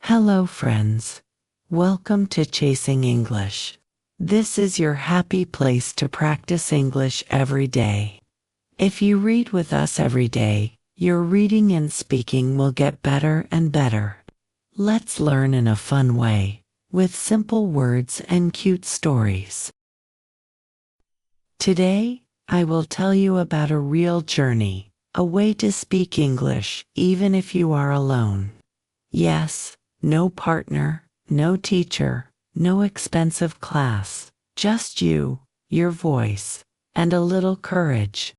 Hello, friends. Welcome to Chasing English. This is your happy place to practice English every day. If you read with us every day, your reading and speaking will get better and better. Let's learn in a fun way, with simple words and cute stories. Today, I will tell you about a real journey, a way to speak English even if you are alone. Yes, no partner, no teacher, no expensive class, just you, your voice, and a little courage.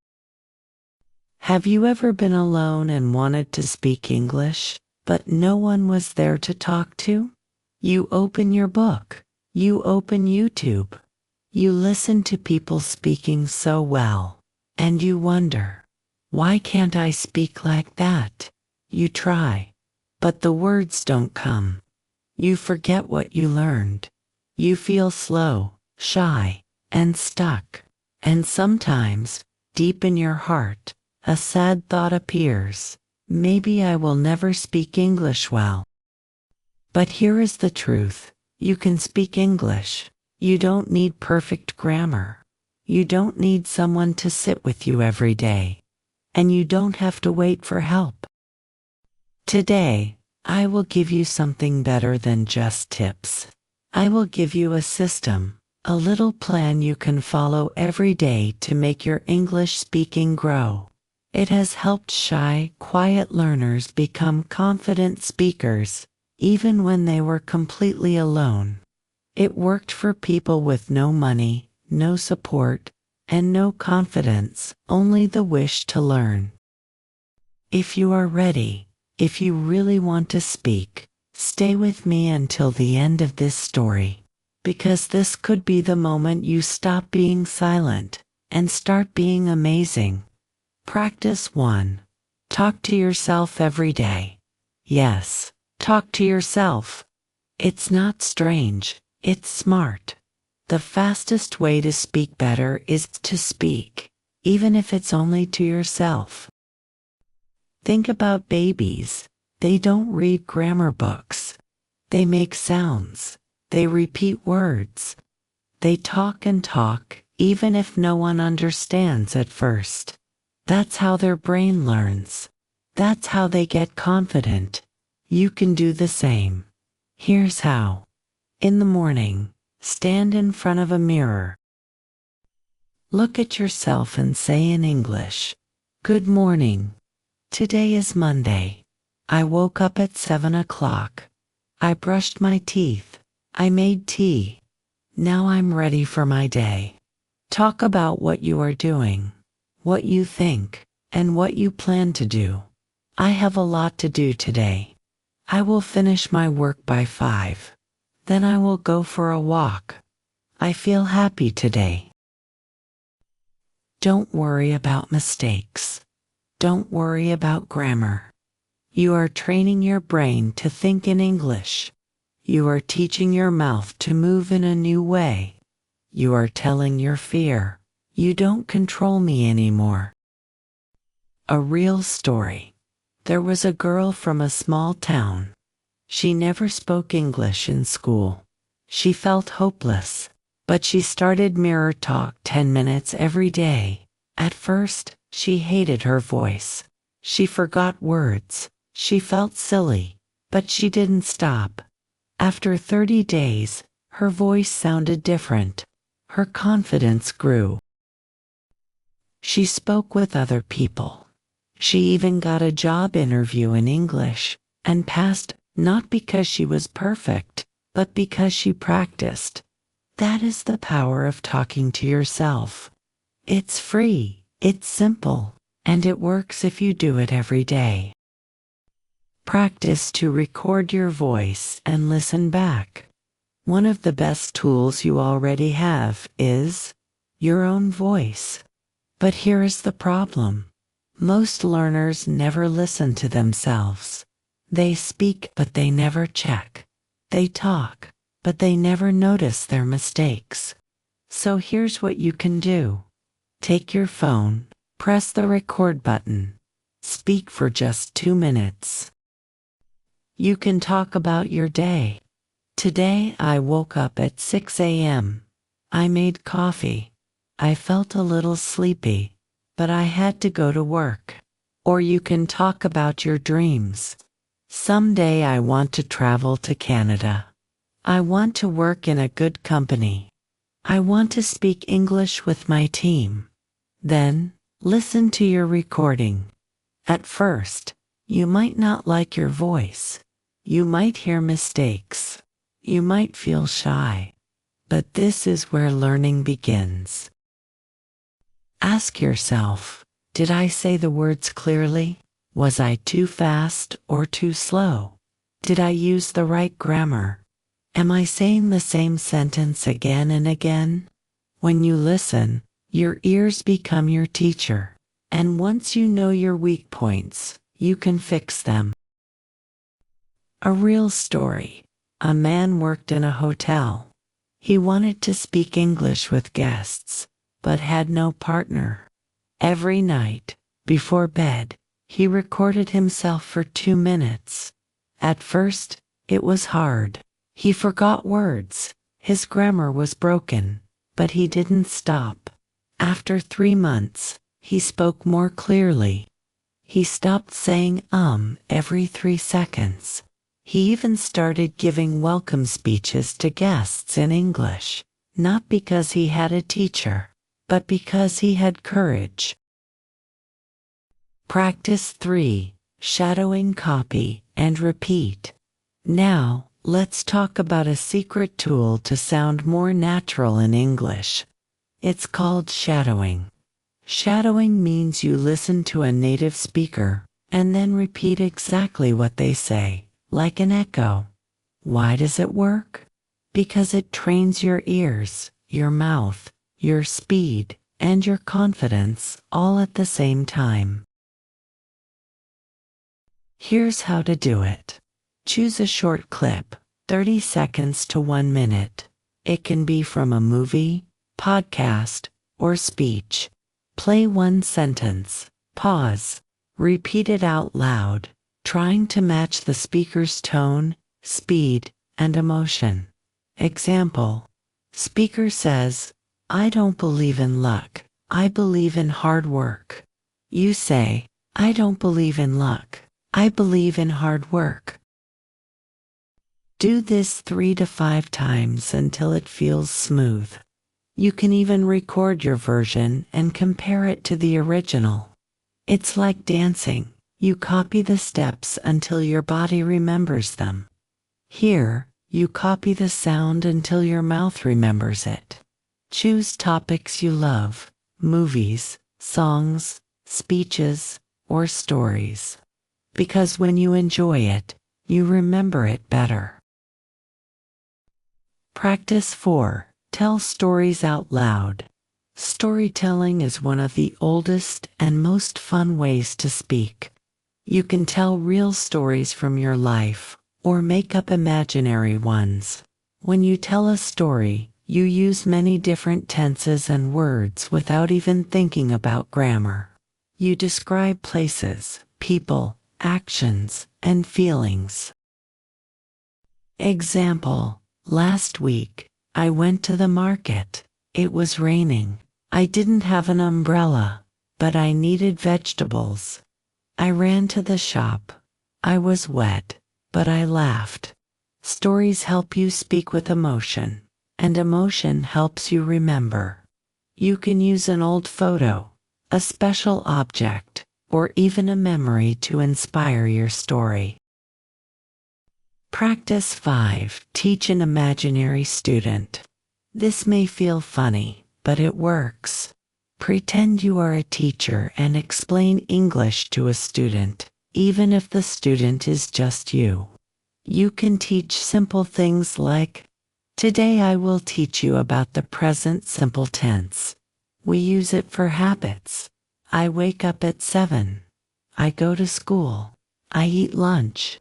Have you ever been alone and wanted to speak English, but no one was there to talk to? You open your book, you open YouTube, you listen to people speaking so well, and you wonder, why can't I speak like that? You try, but the words don't come. You forget what you learned. You feel slow, shy, and stuck. And sometimes, deep in your heart, a sad thought appears. Maybe I will never speak English well. But here is the truth. You can speak English. You don't need perfect grammar. You don't need someone to sit with you every day. And you don't have to wait for help. Today, I will give you something better than just tips. I will give you a system, a little plan you can follow every day to make your English speaking grow. It has helped shy, quiet learners become confident speakers, even when they were completely alone. It worked for people with no money, no support, and no confidence, only the wish to learn. If you are ready, if you really want to speak, stay with me until the end of this story, because this could be the moment you stop being silent and start being amazing. Practice 1. Talk to yourself every day. Yes, talk to yourself. It's not strange, it's smart. The fastest way to speak better is to speak, even if it's only to yourself. Think about babies. They don't read grammar books. They make sounds. They repeat words. They talk and talk, even if no one understands at first. That's how their brain learns. That's how they get confident. You can do the same. Here's how. In the morning, stand in front of a mirror. Look at yourself and say in English, "Good morning. Today is Monday. I woke up at 7 o'clock. I brushed my teeth. I made tea. Now I'm ready for my day." Talk about what you are doing, what you think, and what you plan to do. I have a lot to do today. I will finish my work by 5. Then I will go for a walk. I feel happy today. Don't worry about mistakes. Don't worry about grammar. You are training your brain to think in English. You are teaching your mouth to move in a new way. You are telling your fear, "You don't control me anymore." A real story. There was a girl from a small town. She never spoke English in school. She felt hopeless, but she started mirror talk 10 minutes every day. At first, she hated her voice. She forgot words. She felt silly, but she didn't stop. After 30 days, her voice sounded different. Her confidence grew. She spoke with other people. She even got a job interview in English and passed, not because she was perfect, but because she practiced. That is the power of talking to yourself. It's free, it's simple, and it works if you do it every day. Practice to record your voice and listen back. One of the best tools you already have is your own voice. But here is the problem. Most learners never listen to themselves. They speak, but they never check. They talk, but they never notice their mistakes. So here's what you can do. Take your phone, press the record button. Speak for just 2 minutes. You can talk about your day. Today I woke up at 6 a.m. I made coffee. I felt a little sleepy, but I had to go to work. Or you can talk about your dreams. Someday I want to travel to Canada. I want to work in a good company. I want to speak English with my team. Then, listen to your recording. At first, you might not like your voice. You might hear mistakes. You might feel shy. But this is where learning begins. Ask yourself, did I say the words clearly? Was I too fast or too slow? Did I use the right grammar? Am I saying the same sentence again and again? When you listen, your ears become your teacher. And once you know your weak points, you can fix them. A real story. A man worked in a hotel. He wanted to speak English with guests, but had no partner. Every night, before bed, he recorded himself for 2 minutes. At first, it was hard. He forgot words. His grammar was broken, but he didn't stop. After 3 months, he spoke more clearly. He stopped saying every 3 seconds. He even started giving welcome speeches to guests in English, not because he had a teacher, but because he had courage. Practice 3. Shadowing copy and repeat. Now, let's talk about a secret tool to sound more natural in English. It's called shadowing. Shadowing means you listen to a native speaker and then repeat exactly what they say, like an echo. Why does it work? Because it trains your ears, your mouth, your speed, and your confidence all at the same time. Here's how to do it. Choose a short clip, 30 seconds to 1 minute. It can be from a movie, podcast, or speech. Play 1 sentence, pause, repeat it out loud, trying to match the speaker's tone, speed, and emotion. Example: speaker says, "I don't believe in luck, I believe in hard work." You say, "I don't believe in luck, I believe in hard work." Do this 3 to 5 times until it feels smooth. You can even record your version and compare it to the original. It's like dancing. You copy the steps until your body remembers them. Here, you copy the sound until your mouth remembers it. Choose topics you love: movies, songs, speeches, or stories. Because when you enjoy it, you remember it better. Practice 4. Tell stories out loud. Storytelling is one of the oldest and most fun ways to speak. You can tell real stories from your life, or make up imaginary ones. When you tell a story, you use many different tenses and words without even thinking about grammar. You describe places, people, actions, and feelings. Example: last week, I went to the market. It was raining. I didn't have an umbrella, but I needed vegetables. I ran to the shop. I was wet, but I laughed. Stories help you speak with emotion, and emotion helps you remember. You can use an old photo, a special object, or even a memory to inspire your story. Practice 5. Teach an imaginary student. This may feel funny, but it works. Pretend you are a teacher and explain English to a student, even if the student is just you. You can teach simple things like, "Today I will teach you about the present simple tense. We use it for habits. I wake up at 7. I go to school. I eat lunch."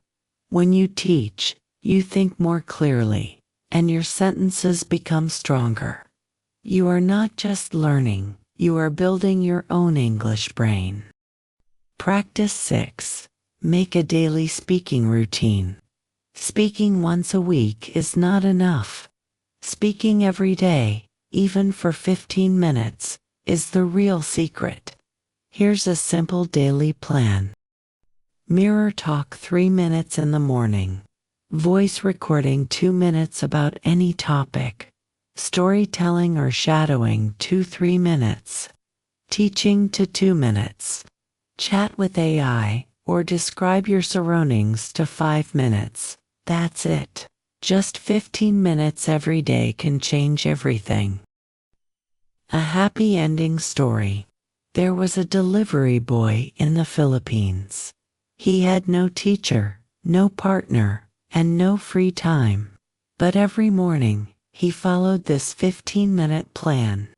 When you teach, you think more clearly, and your sentences become stronger. You are not just learning, you are building your own English brain. Practice 6. Make a daily speaking routine. Speaking once a week is not enough. Speaking every day, even for 15 minutes, is the real secret. Here's a simple daily plan. Mirror talk 3 minutes in the morning. Voice recording 2 minutes about any topic. Storytelling or shadowing 2-3 minutes. Teaching to 2 minutes. Chat with AI or describe your surroundings to 5 minutes. That's it. Just 15 minutes every day can change everything. A happy ending story. There was a delivery boy in the Philippines. He had no teacher, no partner, and no free time. But every morning, he followed this 15-minute plan.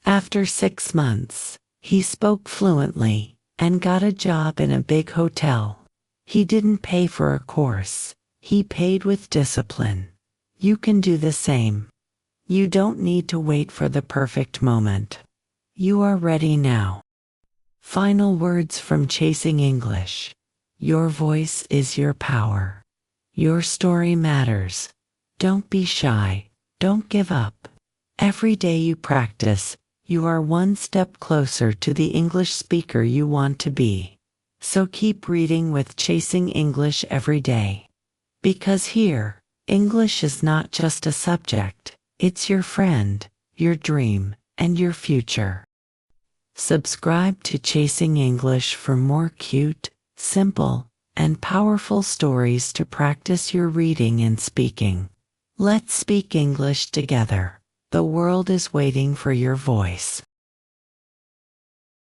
After 6 months, he spoke fluently and got a job in a big hotel. He didn't pay for a course. He paid with discipline. You can do the same. You don't need to wait for the perfect moment. You are ready now. Final words from Chasing English. Your voice is your power. Your story matters. Don't be shy. Don't give up. Every day you practice, you are one step closer to the English speaker you want to be. So keep reading with Chasing English every day. Because here, English is not just a subject, it's your friend, your dream, and your future. Subscribe to Chasing English for more cute, simple, and powerful stories to practice your reading and speaking. Let's speak English together. The world is waiting for your voice.